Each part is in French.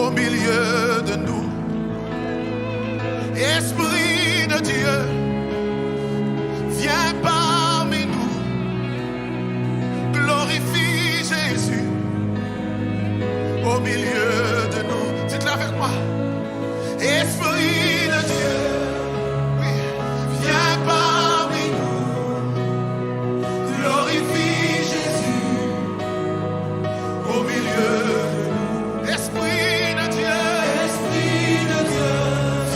au milieu de nous. Esprit de Dieu, viens parmi nous. Glorifie Jésus au milieu de nous. Dites-le avec moi. Esprit de Dieu, oui, viens parmi nous. Glorifie Jésus au milieu de nous. Esprit de Dieu,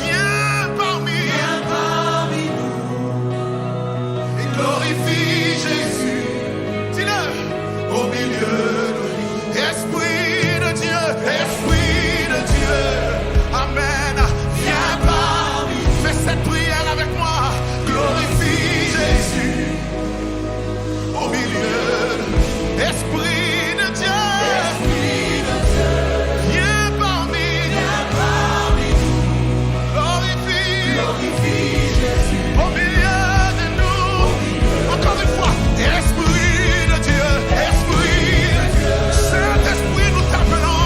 viens parmi nous. Et glorifie Jésus, dis-le, au milieu de nous. Esprit de Dieu, Amen. Viens parmi nous. Fais cette prière avec moi. Glorifie Jésus au milieu. Esprit de Dieu, viens parmi nous. Glorifie Jésus au milieu de nous. Encore une fois. Esprit de Dieu, Saint-Esprit, nous t'appelons.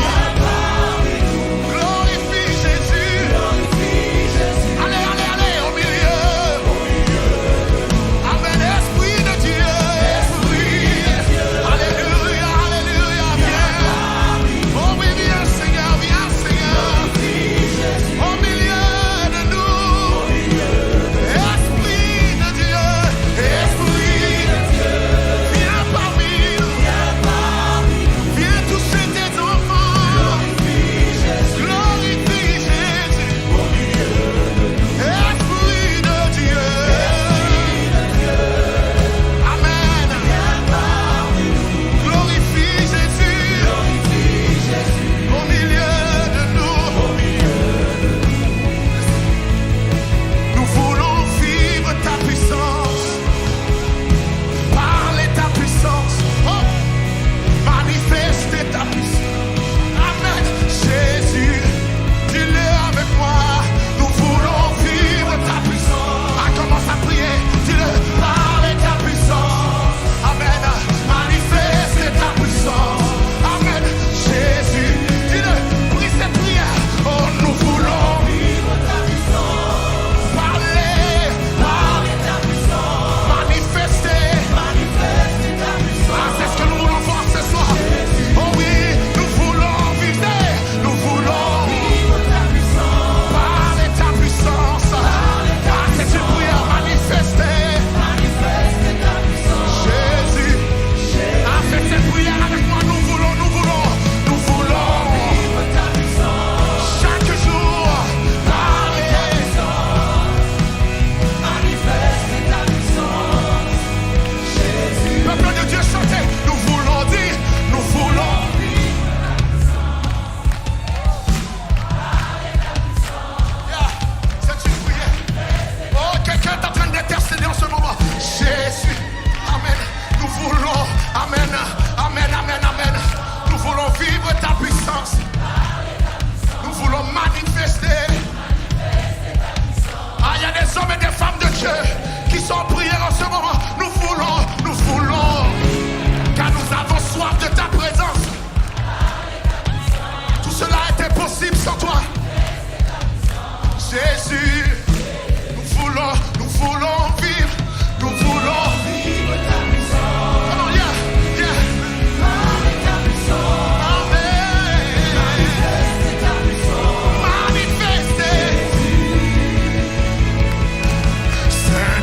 Saint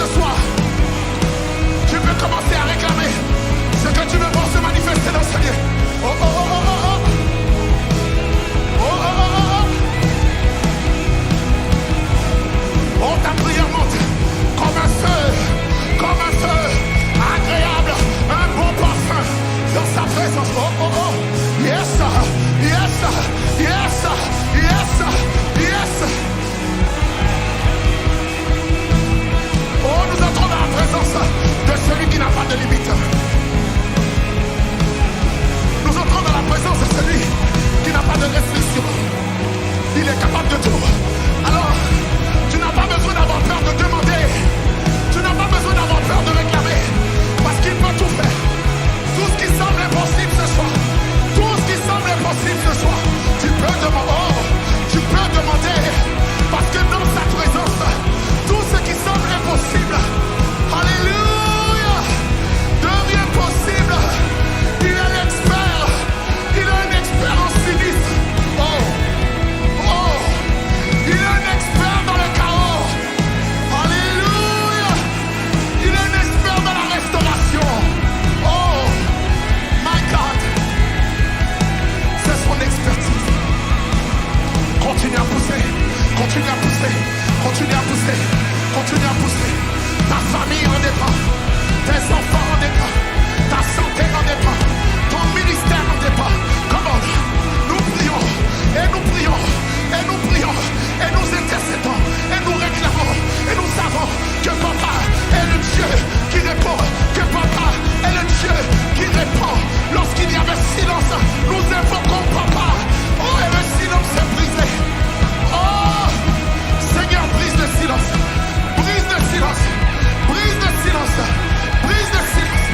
ce soir, tu peux commencer à réclamer ce que tu veux voir se manifester dans ce lieu. Oh, oh, oh, oh, oh, oh. Oh, oh, oh, oh, oh. Oh, ta prière monte comme un feu agréable, un bon parfum dans sa présence. Oh, oh, oh. Yes, yes, yes, yes, yes. Oh, nous entrons dans la présence de celui qui n'a pas de limite. Nous entrons dans la présence de celui qui n'a pas de restriction. Il est capable de tout. Alors, tu n'as pas besoin d'avoir peur de demander. Tu n'as pas besoin d'avoir peur de réclamer. Parce qu'il peut tout faire. Tout ce qui semble impossible ce soir. Tout ce qui semble impossible ce soir. Tu peux demander. Oh, tu peux demander. Parce que dans sa présence, tout ce qui semble impossible, alléluia, devient possible. Il est l'expert. Il est un expert en sinistre. Oh, oh, il est un expert dans le chaos. Alléluia. Il est un expert dans la restauration. Oh, my God. C'est son expertise. Continue à pousser. Continue à pousser. Continue à pousser. Continue à pousser. Ta famille en dépend. Tes enfants en dépend. Ta santé en dépend. Ton ministère en dépend. Comment nous prions. Et nous prions. Et nous prions. Et nous intercédons. Et nous réclamons. Et nous savons que Papa est le Dieu qui répond. Que Papa est le Dieu qui répond. Lorsqu'il y avait silence, nous invoquons Papa. Oh, et le silence est brisé. Oh, Seigneur, brise le silence. Brise le silence. Brise le silence. Brise le silence.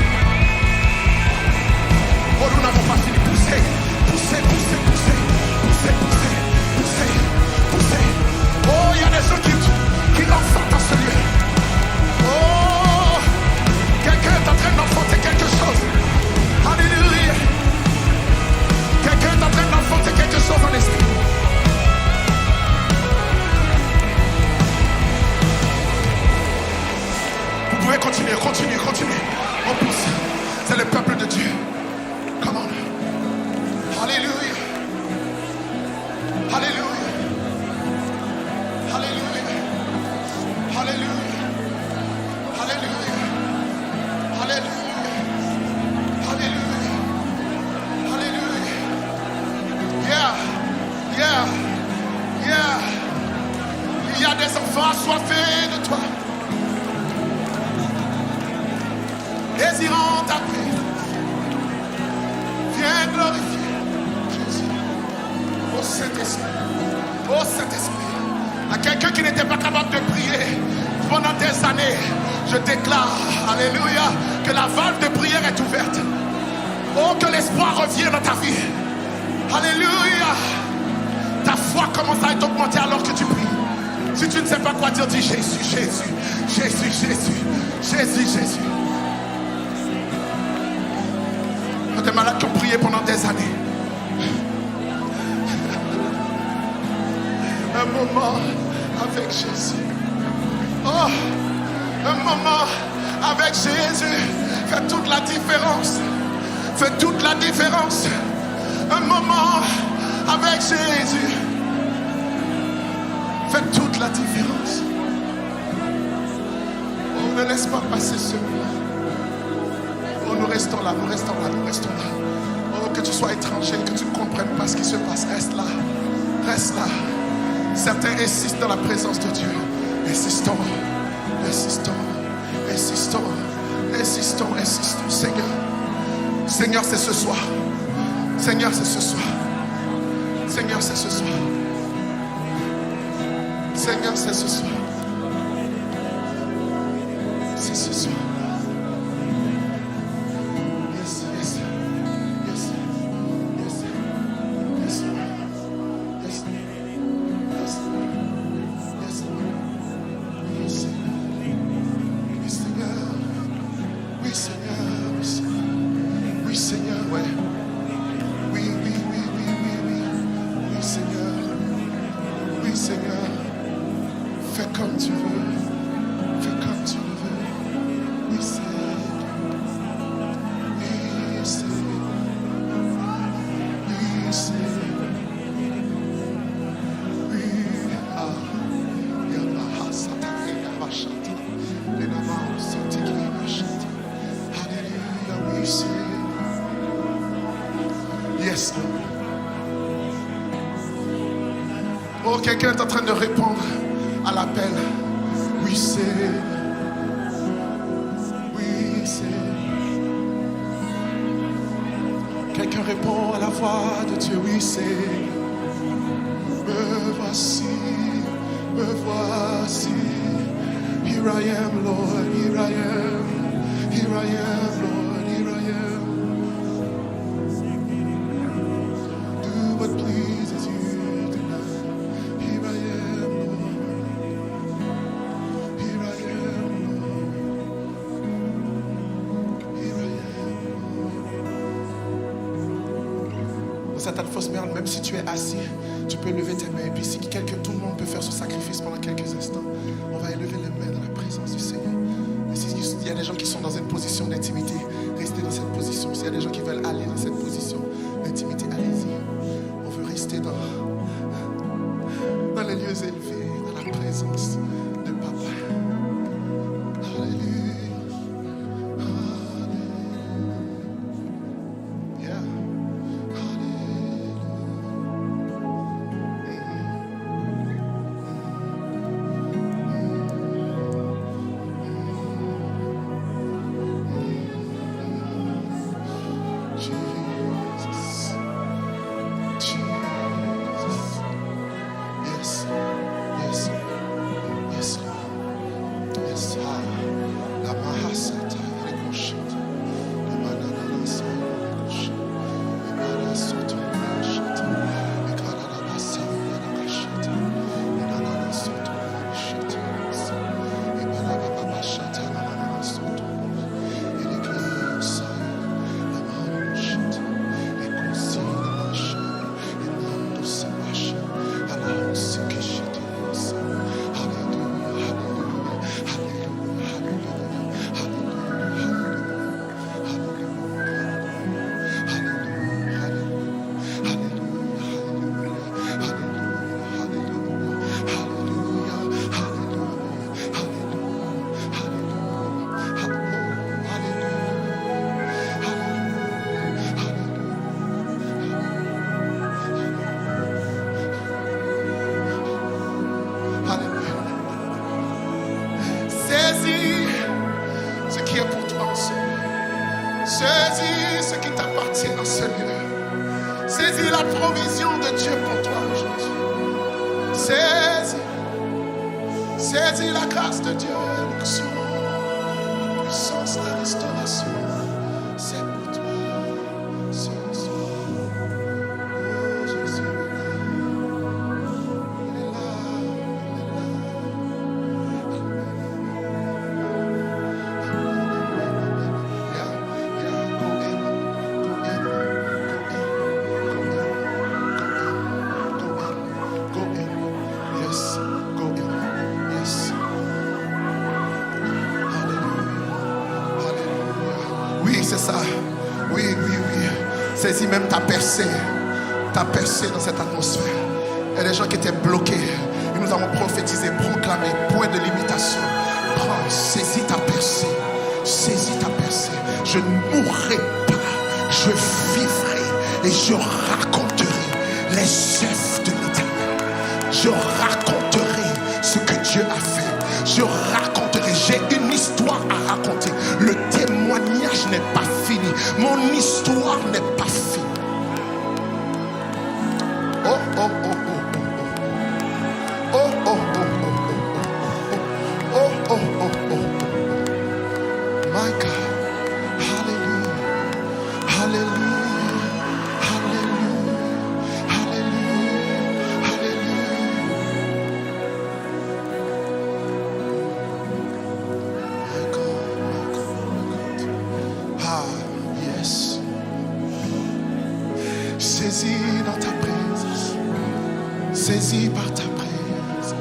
Oh, nous n'avons pas fini. Poussez. Poussez, poussez, poussez. Poussez, poussez, poussez, poussez. Oh, il y a des gens qui l'enfantent dans ce lieu. Oh, quelqu'un est en train d'enfanter quelque chose. Alléluia. Quelqu'un est en train d'enfanter quelque chose en esprit. Vous pouvez continuer, continuer, continuer. On pousse. C'est le peuple de Dieu. Come on. Alléluia. Alléluia. Alléluia. Alléluia. Alléluia. Alléluia. Alléluia. Alléluia. Yeah. Yeah. Yeah. Il y a des enfants assoiffés de toi. Désirant ta paix. Viens glorifier Jésus. Ô Saint-Esprit. Ô Saint-Esprit. À quelqu'un qui n'était pas capable de prier pendant des années, je déclare, alléluia, que la valve de prière est ouverte. Oh, que l'espoir revienne dans ta vie. Alléluia. Ta foi commence à être augmentée alors que tu pries. Si tu ne sais pas quoi dire, dis Jésus, Jésus, Jésus, Jésus, Jésus, Jésus. Il y a des malades qui ont prié pendant des années. Un moment avec Jésus. Oh, un moment avec Jésus fait toute la différence. Fait toute la différence. Un moment avec Jésus fait toute la différence. Oh, ne laisse pas passer ce moment. Oh, nous restons là, nous restons là, nous restons là. Oh, que tu sois étranger, que tu ne comprennes pas ce qui se passe, reste là. Reste là. Certains insistent dans la présence de Dieu. Insistons, insistons, insistons, insistons, insistons. Seigneur, Seigneur, c'est ce soir. Seigneur, c'est ce soir. Seigneur, c'est ce soir. Seigneur, c'est ce soir. C'est ce soir. Yes, yes, yes, yes, yes, yes, yes, yes, oui, Seigneur, oui, Seigneur, oui, Seigneur, oui, Seigneur, oui, Seigneur, ouais. Oui, oui, oui, oui, oui, oui, oui, Seigneur, oui, Seigneur, fais comme tu veux, fais comme tu veux. Oh, quelqu'un est en train de répondre à l'appel. Oui, c'est. Oui, c'est. Quelqu'un répond à la voix de Dieu. Oui, c'est. Me voici, me voici. Here I am, Lord, here I am. Here I am, Lord, here I am. Do what pleases you tonight. Here I am, Lord. Here I am, Lord. Here I am. Dans cette atmosphère, même si tu es assis, tu peux lever tes mains. Et puis si tout le monde peut faire ce sacrifice pendant quelques instants, on va élever les mains dans la présence du Seigneur. Et s'il y a des gens qui sont dans une position d'intimité, restez dans cette position. S'il y a des gens qui veulent aller dans cette position d'intimité, allez-y. On veut rester dans les lieux élevés, dans la présence de Papa. Alléluia. Saisis ce qui t'appartient dans ce lieu. Saisis la provision de Dieu pour toi aujourd'hui. Saisis la grâce de Dieu, l'onction, la puissance, la restauration. C'est pour toi ce soir. Oh Jésus, il est là, il est là. C'est ça. Oui. Saisis même ta percée dans cette atmosphère. Il y a des gens qui étaient bloqués. Et nous avons prophétisé, proclamé, point de limitation. Prends, saisis ta percée. Je ne mourrai pas. Je vivrai et je raconterai les œuvres de l'Éternel. Je raconterai ce que Dieu a fait. Je raconterai. J'ai une histoire à raconter. Le témoignage n'est pas fini. Mon histoire n'est pas finie. Oh. My God. Saisis dans ta présence. Saisis par ta présence.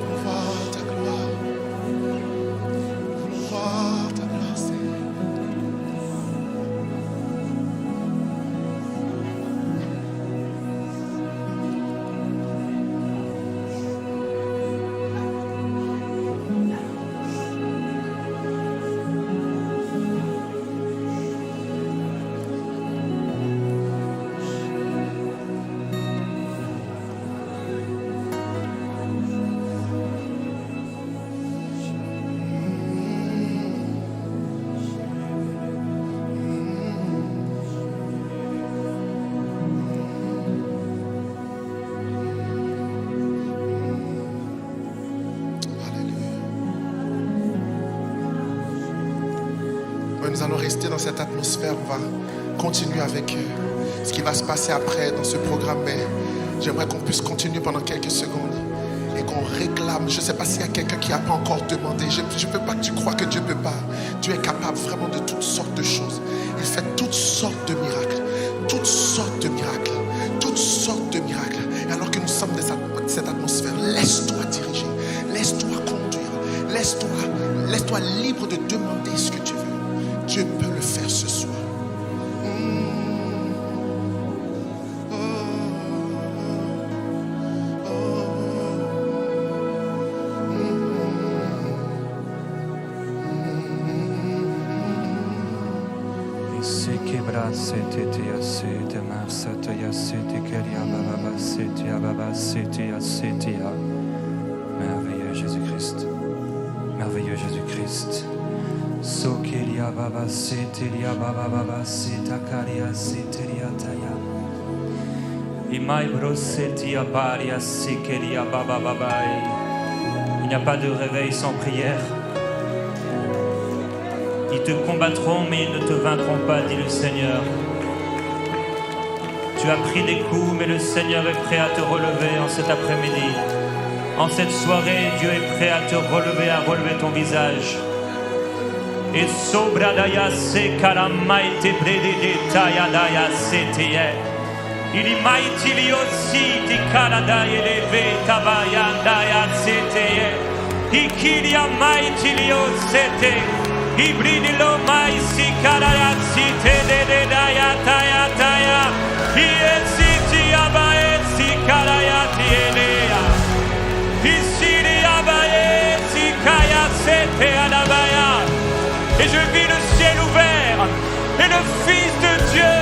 Voulons voir ta gloire. Voulons voir ta gloire, Seigneur. nous allons rester dans cette atmosphère. On va continuer avec ce qui va se passer après dans ce programme. Mais j'aimerais qu'on puisse continuer pendant quelques secondes et qu'on réclame. Je ne sais pas s'il y a quelqu'un qui n'a pas encore demandé. Je ne veux pas que tu crois que Dieu ne peut pas. Dieu est capable vraiment de toutes sortes de choses. Il fait toutes sortes de miracles. Toutes sortes de miracles. Toutes sortes de miracles. Et alors que nous sommes dans cette atmosphère, laisse-toi diriger. Laisse-toi conduire. Laisse-toi libre de demander ce que tu veux. Dieu peut le faire ce soir. Merveilleux Jésus-Christ. Merveilleux Jésus-Christ. Sokelia baba setelia baba baba setakaria setelia taya. Imai brosetia paria sekelia baba baba. Il n'y a pas de réveil sans prière. Ils te combattront, mais ils ne te vaincront pas, dit le Seigneur. Tu as pris des coups, mais le Seigneur est prêt à te relever en cet après-midi. En cette soirée, Dieu est prêt à te relever, à relever ton visage. Et sobradaya se karamaite predidetaya daya setiye. Il y maitili aussi di karadaya leve tabayandaya setiye. Ikilia maitili osete. Ibridilo mai si karaya site de daya taya taya. Iesiti abae si karaya tielea. Isiri abae si kaya sete alabaya. Et je vis le ciel ouvert et le Fils de Dieu,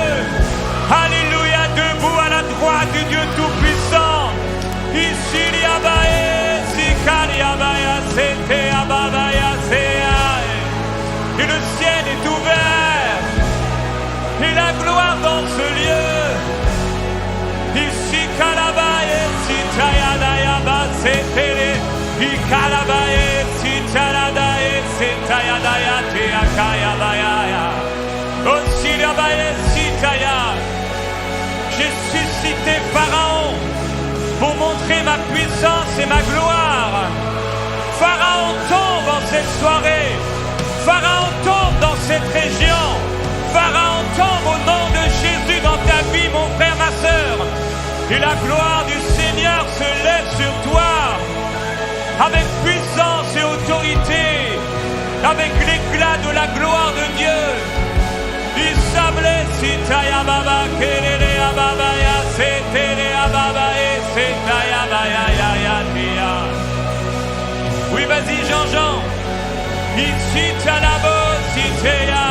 alléluia, debout à la droite du Dieu Tout-Puissant. Isiri abae si kaya abaya sete ababaya sea. Et le ciel est ouvert et la gloire dans ce lieu. Ici kalabaye si tayadaya basetere. Ikalabaye si tayadaya si tayadaya te akayabaya. Osirabaye si taya. J'ai suscité Pharaon pour montrer ma puissance et ma gloire. Pharaon tombe en cette soirée. Pharaon tombe dans cette région. Pharaon tombe au nom de Jésus dans ta vie, mon frère, ma sœur. Et la gloire du Seigneur se lève sur toi avec puissance et autorité, avec l'éclat de la gloire de Dieu. Oui, vas-y, Jean-Jean. Ici, Talabo, Sitea.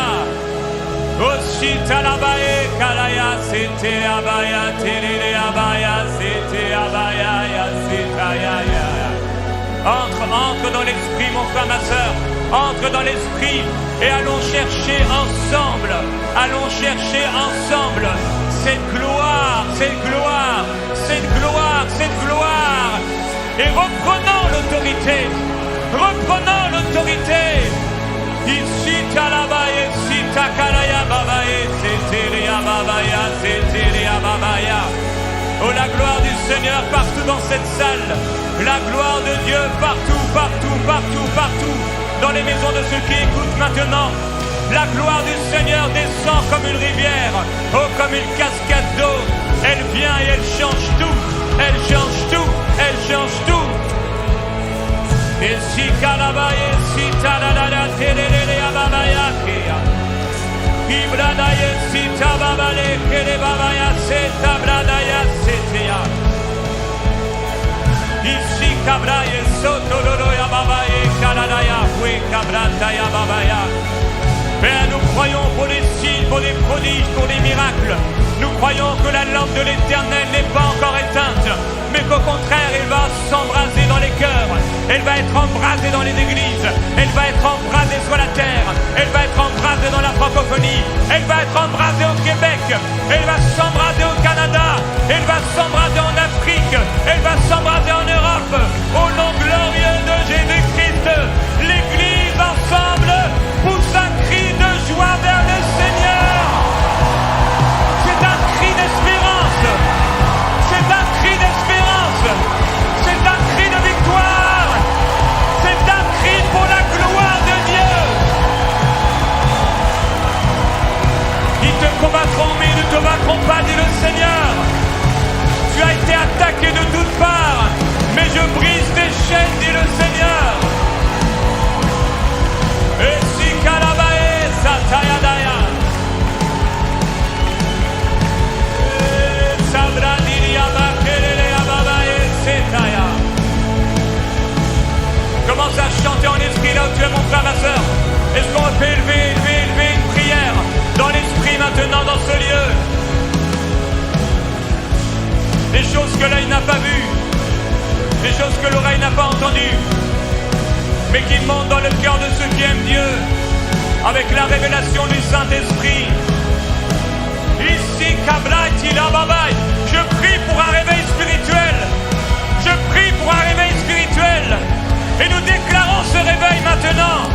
Aussi, Talabae, Kalaya, Sete, Abaya, Telele, Abaya, Sete, Abaya, Setaya. Entre dans l'esprit, mon frère, ma sœur. Entre dans l'esprit et allons chercher ensemble. Allons chercher ensemble cette gloire, cette gloire, cette gloire, cette gloire. Et reprenons l'autorité. Reprenons l'autorité. Ici talabaye, si takalaya babaye, seteria babaya, seteria babaya. Oh, la gloire du Seigneur partout dans cette salle. La gloire de Dieu partout, partout, partout, partout. Dans les maisons de ceux qui écoutent maintenant. La gloire du Seigneur descend comme une rivière. Oh, comme une cascade d'eau. Elle vient et elle change tout. Elle change tout. Elle change tout. Et si kalabaye, si talalala, telelele ababaya kea. Ibradaye, si tababale, kele babaya, se tabradaya, setea. Ici kabraye, sotololo ya babaye, kalalaya, fue kabradaya babaya. Père, nous croyons pour des signes, pour des prodiges, pour des miracles. Nous croyons que la lampe de l'Éternel n'est pas encore éteinte, mais qu'au contraire, elle va s'embraser dans les cœurs. Elle va être embrasée dans les églises. Elle va être embrasée sur la terre. Elle va être embrasée dans la francophonie. Elle va être embrasée au Québec. Elle va s'embraser au Canada. Elle va s'embraser en Afrique. Elle va s'embraser en Europe. Au nom glorieux de Jésus-Christ, l'Église ensemble pousse un cri de joie commence à chanter en esprit là où tu es, mon frère, ma soeur? Est-ce qu'on peut élever une prière dans l'esprit maintenant dans ce lieu? Des choses que l'œil n'a pas vues, des choses que l'oreille n'a pas entendues, mais qui montent dans le cœur de ceux qui aiment Dieu, avec la révélation du Saint-Esprit. Ici, Kablati, Lababai, je prie pour un réveil spirituel. Je prie pour un réveil spirituel. Et nous déclarons ce réveil maintenant.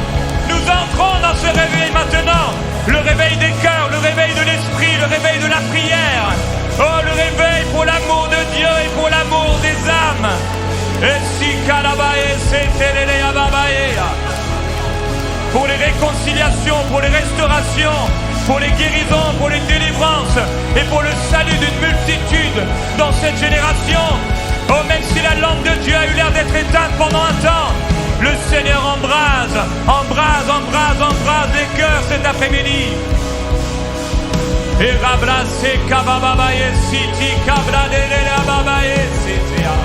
Nous entrons dans ce réveil maintenant. Le réveil des cœurs, le réveil de l'esprit, le réveil de la prière. Oh, le réveil pour l'amour de Dieu et pour l'amour des âmes. Et si Kalabae, c'était pour les réconciliations, pour les restaurations, pour les guérisons, pour les délivrances et pour le salut d'une multitude dans cette génération. Oh, même si la lampe de Dieu a eu l'air d'être éteinte pendant un temps, le Seigneur embrase les cœurs cet après-midi. Et rablase kababaye siti kabladele babaye sitia.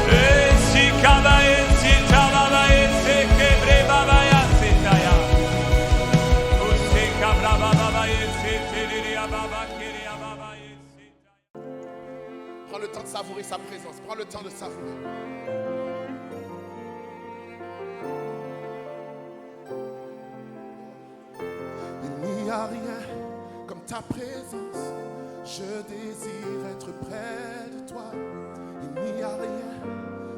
Et si kabaye sita babaye se kebre babaya sitaya. O se kabla babaye sitiri ababa kiri ababaye sitaya. Prends le temps de savourer sa présence. Prends le temps de savourer. Il n'y a rien comme ta présence. Je désire être près de toi. Il n'y a rien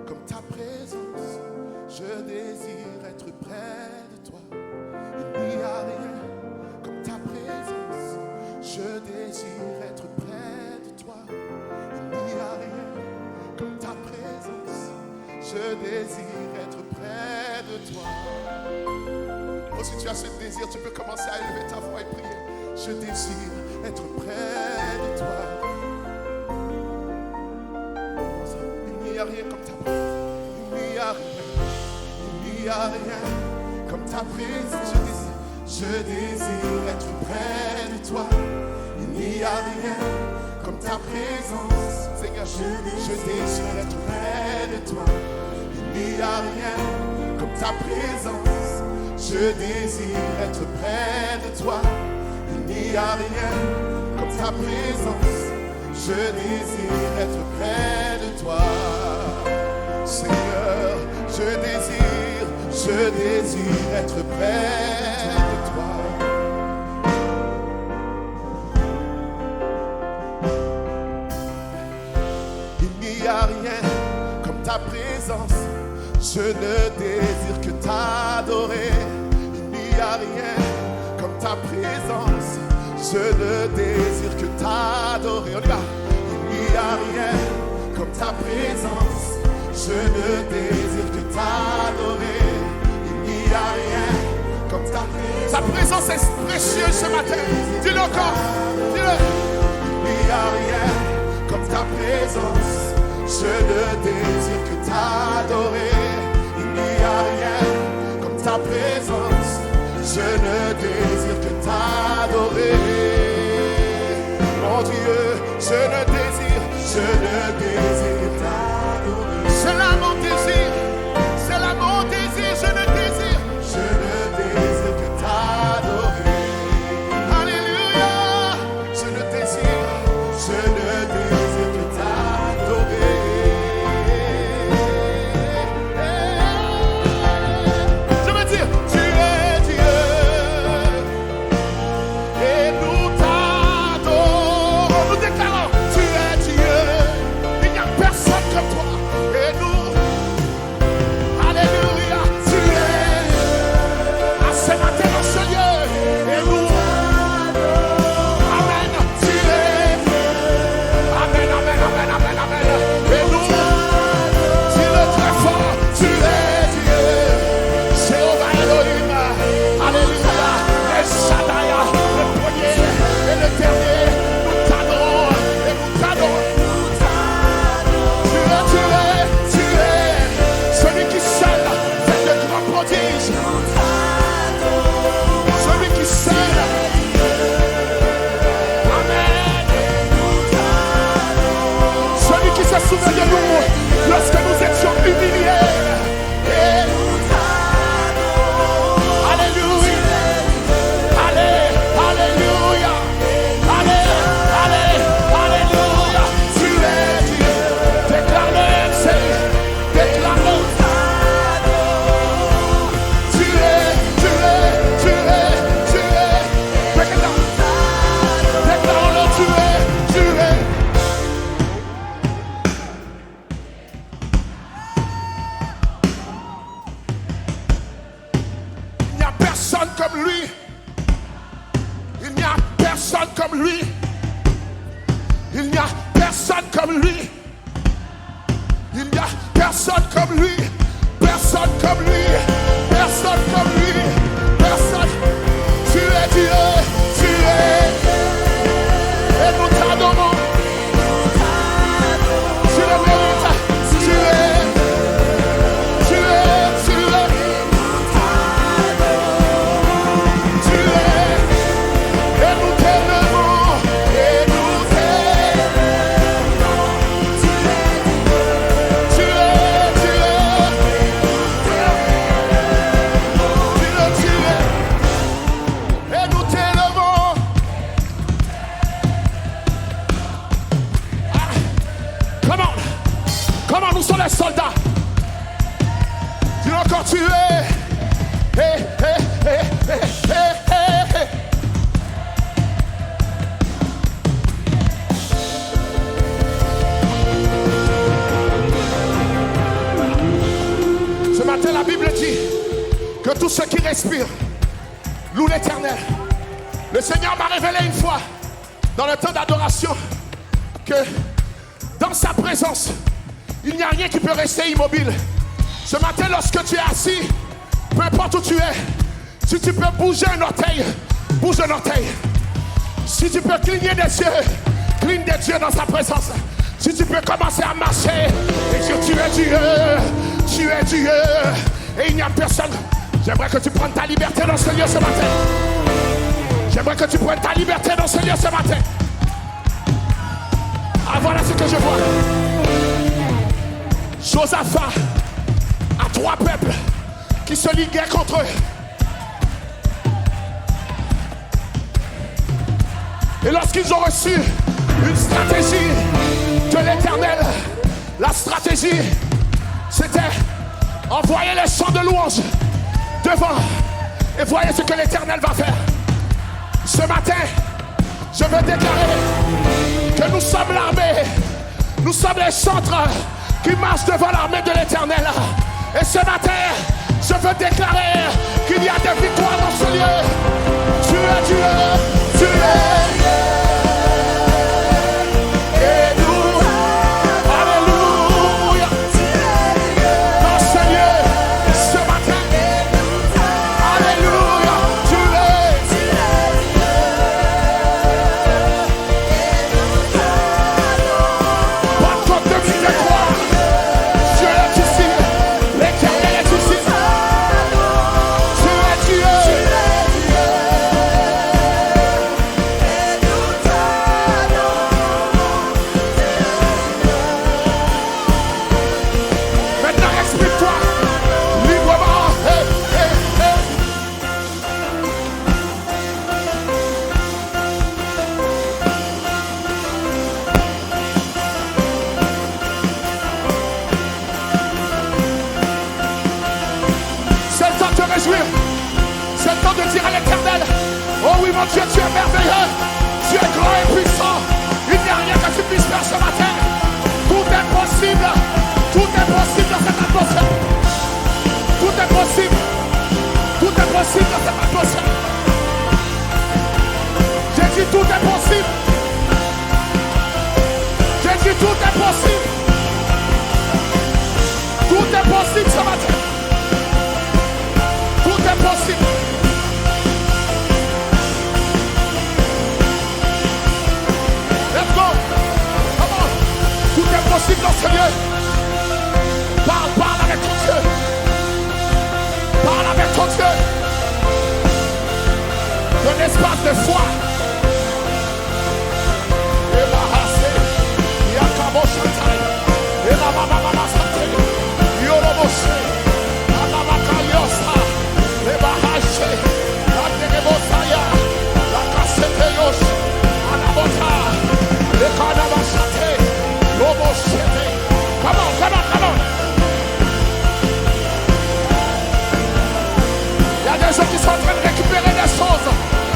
comme ta présence. Je désire être près de toi. Il n'y a rien comme ta présence. Je désire être près de toi. Il n'y a rien comme ta présence. Je désire être près de toi. Oh, si tu as ce désir, tu peux commencer à élever ta voix et prier. Je désire être près de toi. Il n'y a rien comme ta présence. Il n'y a rien. Il n'y a rien comme ta présence. Je désire être près de toi. Il n'y a rien comme ta présence. Seigneur, je désire être près de toi. Il n'y a rien comme ta présence. Je désire être près de toi. Il n'y a rien comme ta présence. Je désire être près de toi. Seigneur, je désire être près de toi. Il n'y a rien comme ta présence. Je ne désire que t'adorer. Il n'y a rien comme ta présence. Je ne désire que t'adorer. On y va. Il n'y a rien comme ta présence. Je ne désire que t'adorer. Il n'y a rien comme ta présence. Sa présence est précieuse ce matin. Dis-le encore. Dis-le. Il n'y a rien comme ta présence. Je ne désire que t'adorer. Il n'y a rien comme ta présence. Je ne désire que t'adorer. Mon Dieu, je ne désire que t'adorer. C'est là mon désir, c'est là mon désir, je ne désire que t'adorer. Alléluia, je ne désire que t'adorer. Je veux dire, tu es Dieu et nous personne comme lui. Il n'y a personne comme lui. Il n'y a personne comme lui. Il n'y a personne comme lui. Personne comme lui. Personne comme lui. Personne. Tu es Dieu. Tu es. Et nous t'adorons. Tu le mérites. Tu es. Tu es. Tu es. Tu es. Et nous t'aimons. Et nous t'aimons. Tu es. Tu es. Tu es. Tu es. Et nous t'aimons. Comment nous sommes les soldats. Dis encore tu es. Hey, hey, hey, hey, hey, hey, hey. Ce matin la Bible dit que tous ceux qui respirent louent l'Éternel. Le Seigneur m'a révélé une fois dans le temps d'adoration que dans sa présence, il n'y a rien qui peut rester immobile. Ce matin, lorsque tu es assis, peu importe où tu es, si tu peux bouger un orteil, bouge un orteil. Si tu peux cligner des yeux, cligne des yeux dans sa présence. Si tu peux commencer à marcher et dire tu es Dieu, tu es Dieu, et il n'y a personne. J'aimerais que tu prennes ta liberté dans ce lieu ce matin. J'aimerais que tu prennes ta liberté dans ce lieu ce matin. Ah, voilà ce que je vois. Josaphat a 3 peuples qui se liguaient contre eux. Et lorsqu'ils ont reçu une stratégie de l'Éternel, la stratégie, c'était envoyer les chants de louange devant et voyez ce que l'Éternel va faire. Ce matin, je veux déclarer que nous sommes l'armée, nous sommes les chantres qui marchent devant l'armée de l'Éternel. Et ce matin, je veux déclarer qu'il y a des victoires dans ce lieu. Tu es Dieu, tu es. Et nous, alléluia. Dans ce lieu, ce matin, alléluia, tu es. Pas de compte de vie de croix. Dieu est ici, l'Éternel est ici. Tu es Dieu. Maintenant, explique-toi librement. Hey, hey, hey. C'est le temps de te réjouir. C'est le temps de dire à l'Éternel, oh oui mon Dieu, tu es merveilleux. Tu es grand et puissant. Il n'y a rien que tu puisses faire ce matin. Tout est possible. Tout est possible dans cette atmosphère. Tout est possible. Tout est possible dans cette atmosphère. J'ai dit tout est possible. J'ai dit tout est possible. Tout est possible ce matin. Tout est possible. Let's go. Come on. Tout est possible dans ce lieu. Parle avec ton Dieu. Parle avec ton Dieu. Un espace de foi. Et la race, il y a Kabo Chantal. Et la Mama Santé. Yoroboshe. La Mama Kaliosa. Les Bahache. La Terebosaya. La Kasseteyos. Anabota. Les Kanabasate. Loboshete. Come on, come on, come on. Il y a des gens qui sont en train de récupérer des choses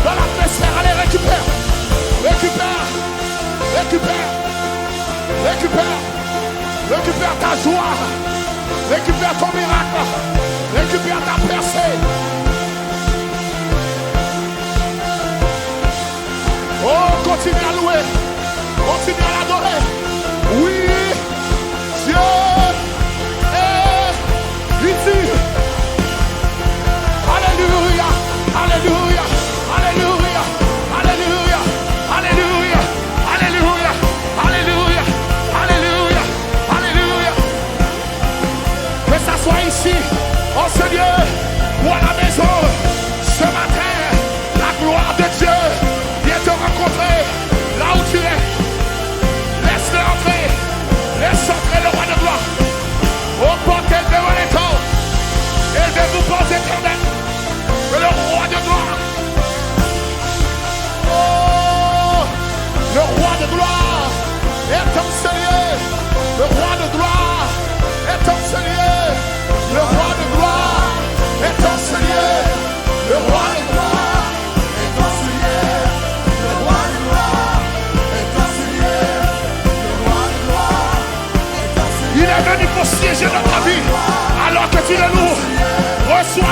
dans l'atmosphère. Allez, récupère. Récupère. Récupère. Récupère. Récupère ta joie. Récupère ton miracle. Récupère ta percée.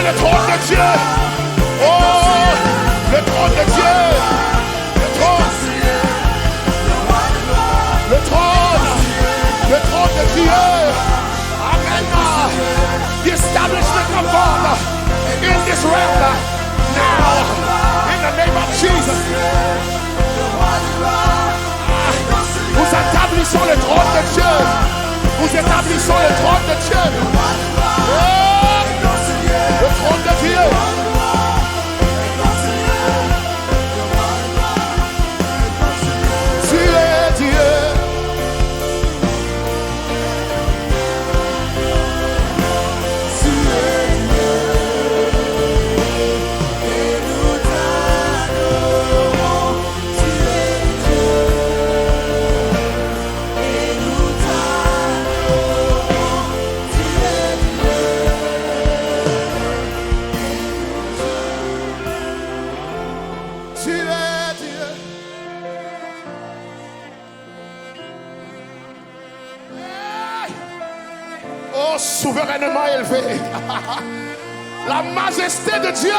le trône de Dieu. Oh, le trône de Dieu. Le trône. Le trône. Le trône de Dieu. Amen. The establishment of God in this realm now. In the name of Jesus. Nous établissons le trône de Dieu. Nous établissons le trône de Dieu. Oh, le trône de Dieu. Tu es Dieu. Tu es Dieu. Et nous t'adorons. Tu es Dieu. Et nous t'adorons. Tu es Dieu. Tu es Dieu. Oh, souverainement élevé. La majesté de Dieu.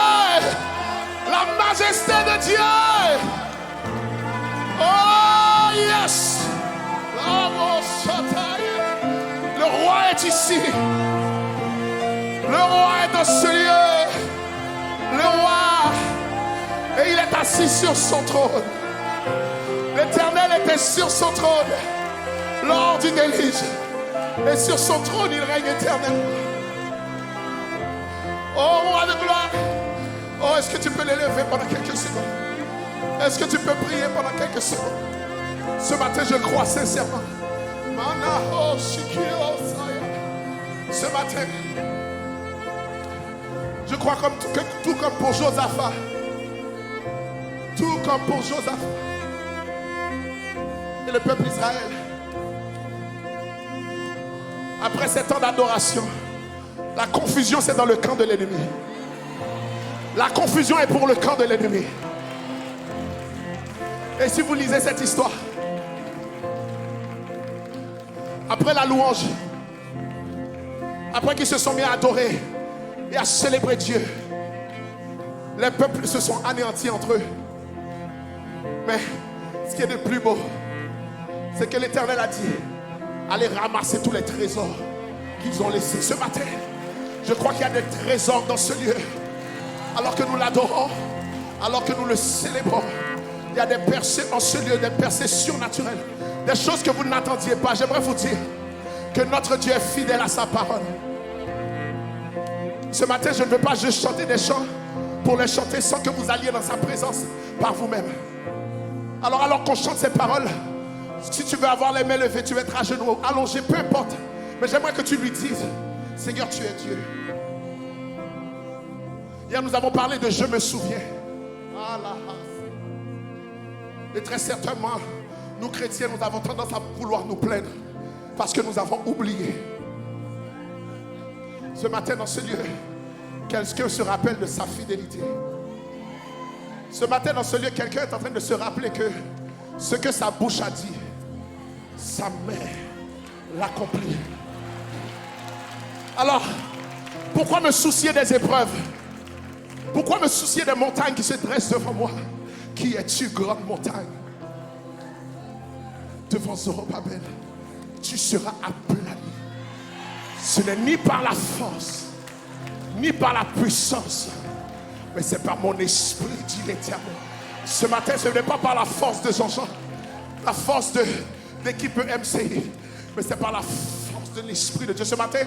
La majesté de Dieu. Oh, yes. Le roi est ici. Le roi est dans ce lieu. Le roi. Et il est assis sur son trône. L'Éternel était sur son trône lors du déluge. Et sur son trône, il règne éternellement. Oh, roi de gloire. Oh, est-ce que tu peux l'élever pendant quelques secondes? Est-ce que tu peux prier pendant quelques secondes? Ce matin, je crois sincèrement. Ce matin, je crois que tout comme pour Josaphat. Tout comme pour Josaphat. Et le peuple Israël. Après 7 ans d'adoration, la confusion c'est dans le camp de l'ennemi. La confusion est pour le camp de l'ennemi. Et si vous lisez cette histoire, après la louange, après qu'ils se sont mis à adorer et à célébrer Dieu, les peuples se sont anéantis entre eux. Mais ce qui est de plus beau, c'est que l'Éternel a dit: allez ramasser tous les trésors qu'ils ont laissés. Ce matin, je crois qu'il y a des trésors dans ce lieu. Alors que nous l'adorons, alors que nous le célébrons, il y a des percées en ce lieu, des percées surnaturelles, des choses que vous n'attendiez pas. J'aimerais vous dire que notre Dieu est fidèle à sa parole. Ce matin, je ne veux pas juste chanter des chants pour les chanter sans que vous alliez dans sa présence par vous-même. Alors qu'on chante ces paroles, si tu veux avoir les mains levées, tu vas être à genoux, allongé, peu importe. Mais j'aimerais que tu lui dises: Seigneur, tu es Dieu. Hier, nous avons parlé de je me souviens. Et très certainement, nous chrétiens, nous avons tendance à vouloir nous plaindre parce que nous avons oublié. Ce matin, dans ce lieu, quelqu'un se rappelle de sa fidélité. Ce matin, dans ce lieu, quelqu'un est en train de se rappeler que ce que sa bouche a dit, sa main l'accomplit. Alors, pourquoi me soucier des épreuves? Pourquoi me soucier des montagnes qui se dressent devant moi? Qui es-tu, grande montagne? Devant Zorobabel, tu seras aplani. Ce n'est ni par la force, ni par la puissance, mais c'est par mon esprit, dit l'Éternel. Ce matin, ce n'est pas par la force de Jean-Jean, la force de l'équipe MCI, mais c'est par la force de l'Esprit de Dieu. Ce matin,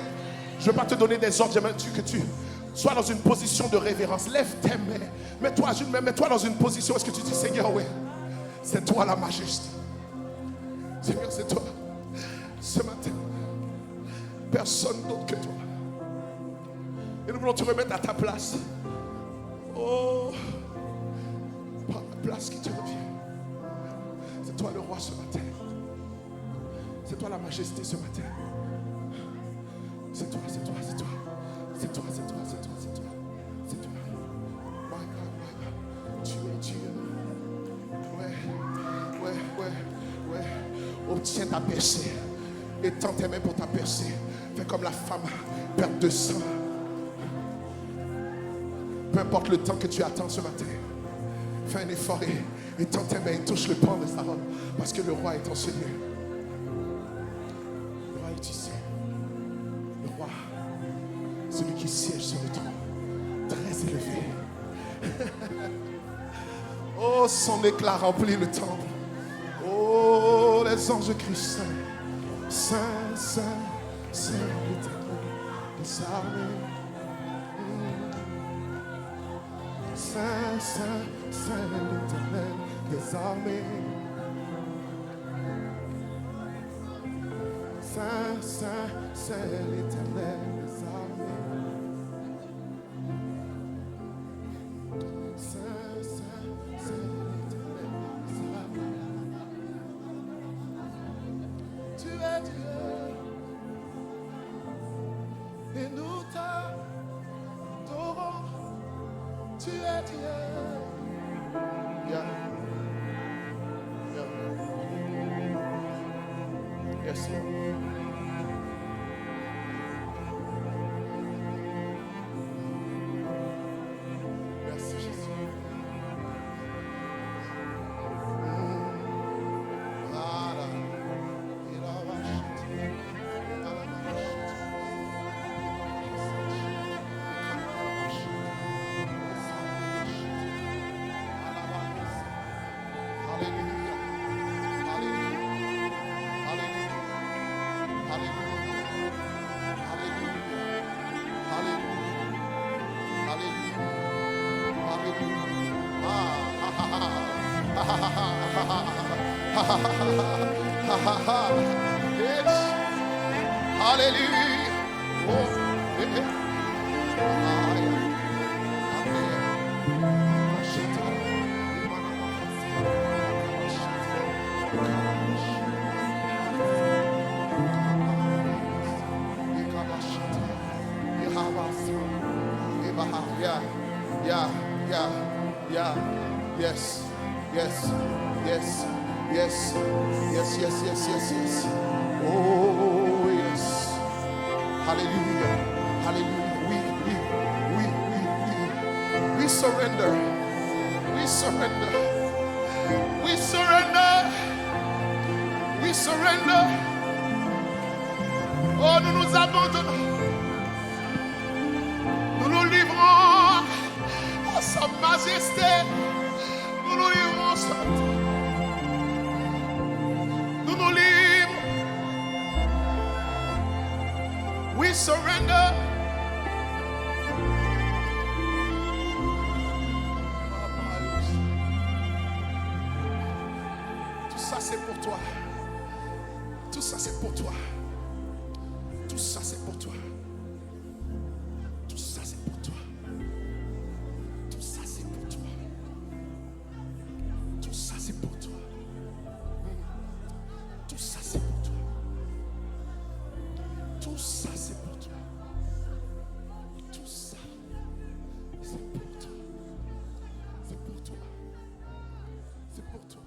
je ne veux pas te donner des ordres, j'aimerais que tu sois dans une position de révérence. Lève tes mains, mets-toi dans une position. Est-ce que tu dis: Seigneur, oui, c'est toi la majesté. Seigneur, c'est toi. Ce matin, personne d'autre que toi. Et nous voulons te remettre à ta place. Oh, par la place qui te revient. C'est toi le roi ce matin. C'est toi la majesté ce matin. C'est toi, c'est toi, c'est toi. C'est toi, c'est toi, c'est toi, c'est toi. C'est toi. My God, my God. Tu es Dieu. Ouais. Obtiens ta percée. Étends tes mains pour ta percée. Fais comme la femme, perte de sang. Peu importe le temps que tu attends ce matin, fais un effort et tends tes mains et touche le pan de sa robe. Parce que le roi est en ce lieu. Le roi est ici. Le roi, celui qui siège sur le trône, très élevé. Oh, son éclat remplit le temple. Oh, les anges crient Saint, Saint, Saint, Saint, l'Éternel des armées. Saint, Saint, Saint, l'Éternel des armées. Saint, Saint, Saint, l'Éternel des armées. Saint, Saint, Saint, l'Éternel des armées. Tu es Dieu et nous t'adorons. Tu es Dieu. Yeah. Yeah. Yes, Lord. Merci, Jésus. Voilà. Il a racheté. Hallelujah. Oh, yeah. Yes. Oh, yes. Hallelujah. We surrender. Oh, nous nous abandonnons. Nous nous livrons à sa majesté. Nous nous livrons ce matin. Nous nous livrons. We surrender. Tout ça c'est pour toi. Tout ça c'est pour toi. Tout ça c'est pour toi. Tout ça c'est pour toi. Tout ça c'est pour toi. Tout ça c'est pour toi. Tout ça c'est pour toi. Tout ça c'est pour toi. Tout ça c'est pour toi. C'est pour toi. C'est pour toi.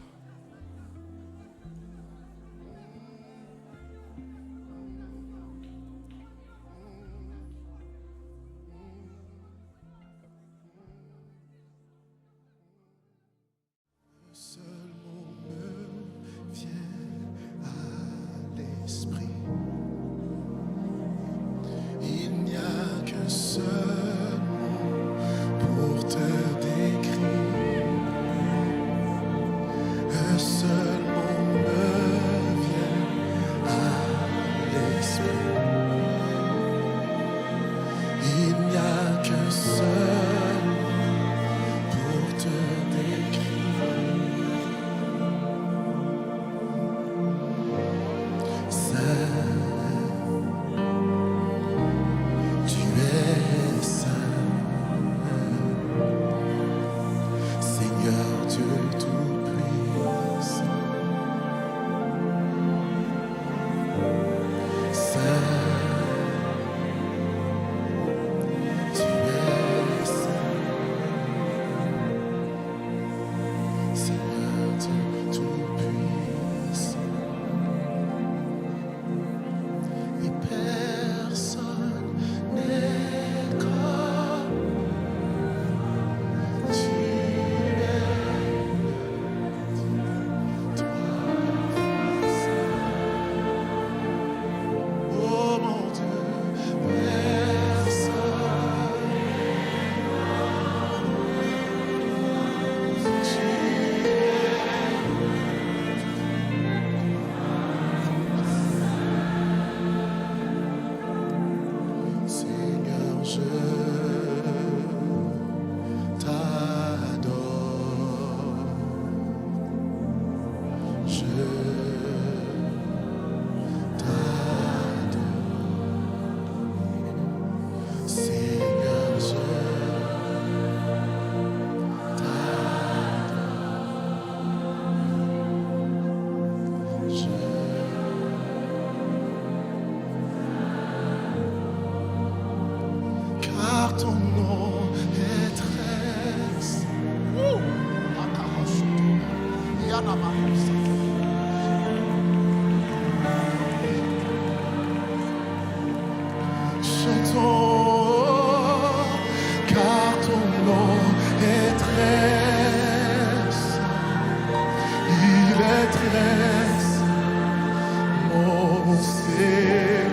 mon Seigneur.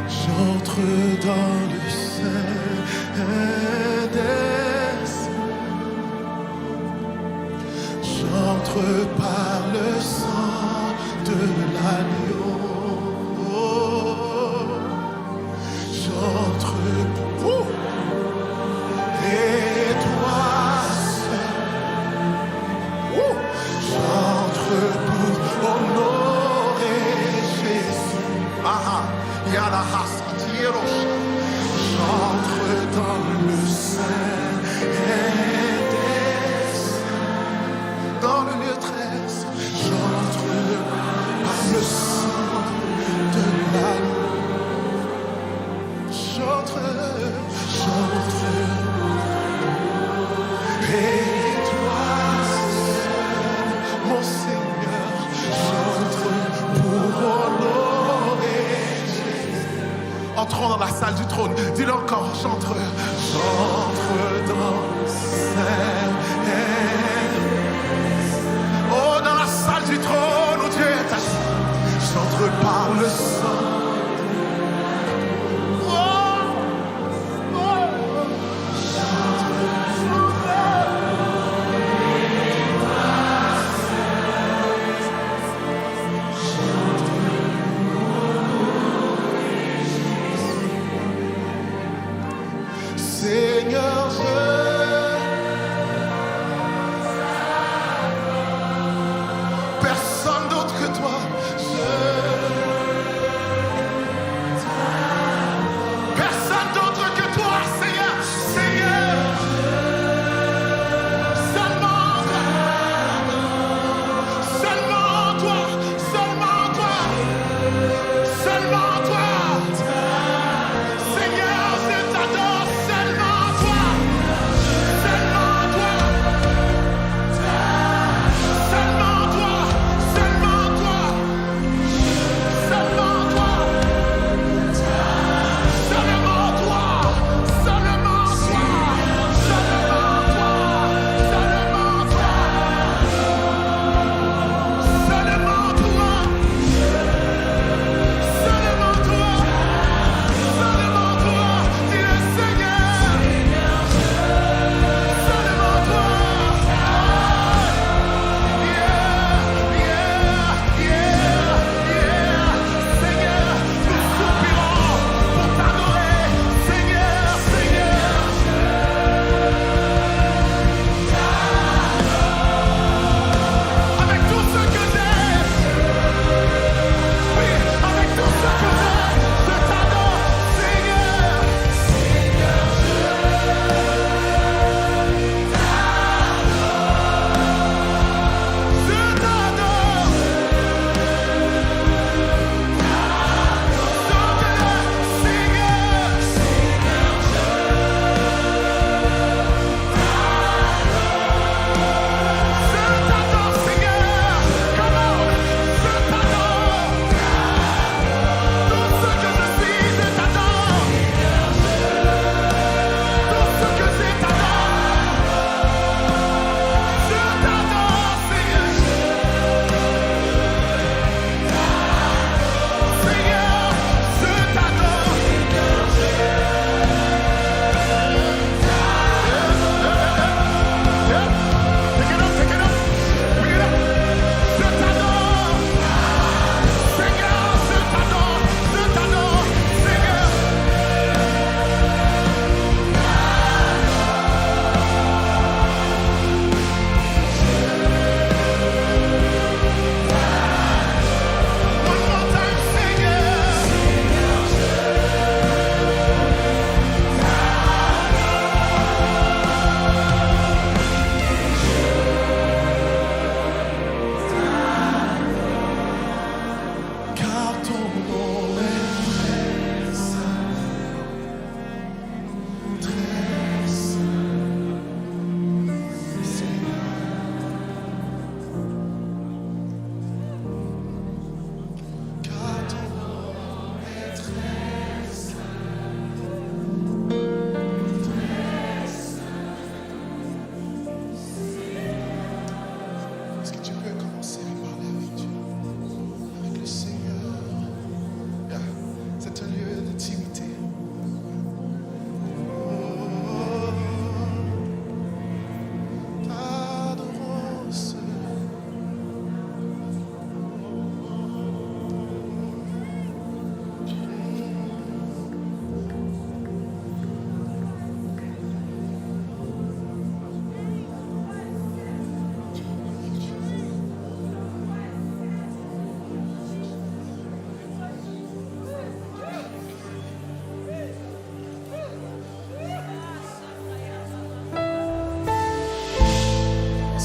J'entre dans le sein des cieux. J'entre par le sang de l'agneau. J'entre pour et toi seul. J'entre pour honorer Jésus. J'entre dans le sein des saints, dans le lieu très saint. J'entre par le sang de l'agneau. J'entre, et toi seul, mon Seigneur, j'entre pour honorer Jésus. Entrons dans la salle du trône, dis-le encore, j'entre dans le Saint. Oh, dans la salle du trône où Dieu est assis, j'entre par le sang. Seigneur,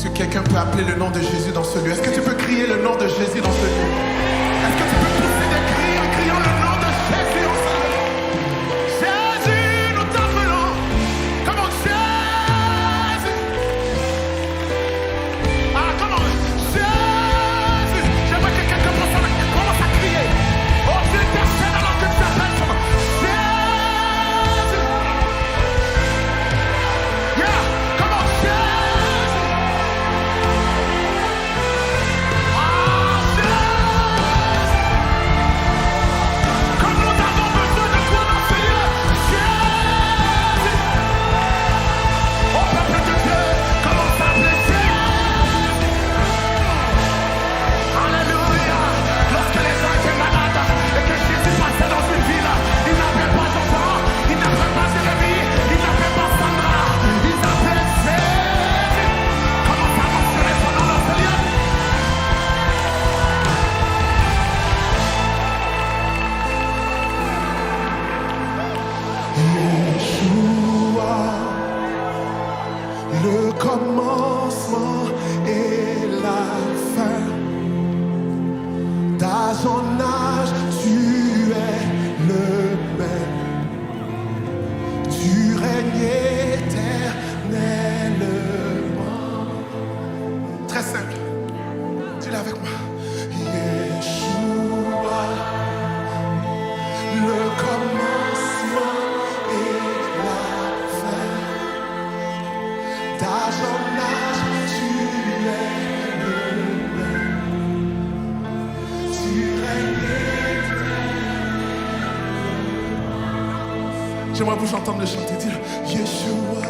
que quelqu'un peut appeler le nom de Jésus dans ce lieu? Est-ce que tu peux crier le nom de Jésus dans ce lieu? Est-ce que tu peux pousser des cris en criant le nom de Jésus dans ce lieu? Jésus, nous t'appelons. Comment Jésus? Ah, comment Jésus? J'aimerais que quelqu'un commence à crier. Oh, Dieu intercède alors que tu appelles son nom. Jésus. Yeah, comment Jésus? Ah, Jésus. Comme nous avons besoin de toi dans ce lieu. Jésus. Oh, peuple de Dieu, commence à appeler Jésus. Alléluia. Lorsque les gens étaient malades et que Jésus passait dans une ville, il n'appelait pas Jean, il n'appelait pas Jérémie, il n'appelait pas Sandra, il appelait Jésus. Commence à mentionner son nom dans ce lieu. Yeshua, le commencement et la fin. Dans son âge, tu es le même. Tu règnes éternellement. Très simple. Dis-le avec moi. Yeshua, le commencement et la fin. Dans son âge, tu es le même. Tu règnes éternellement. J'aimerais vous entendre le chanter, dire Yeshua.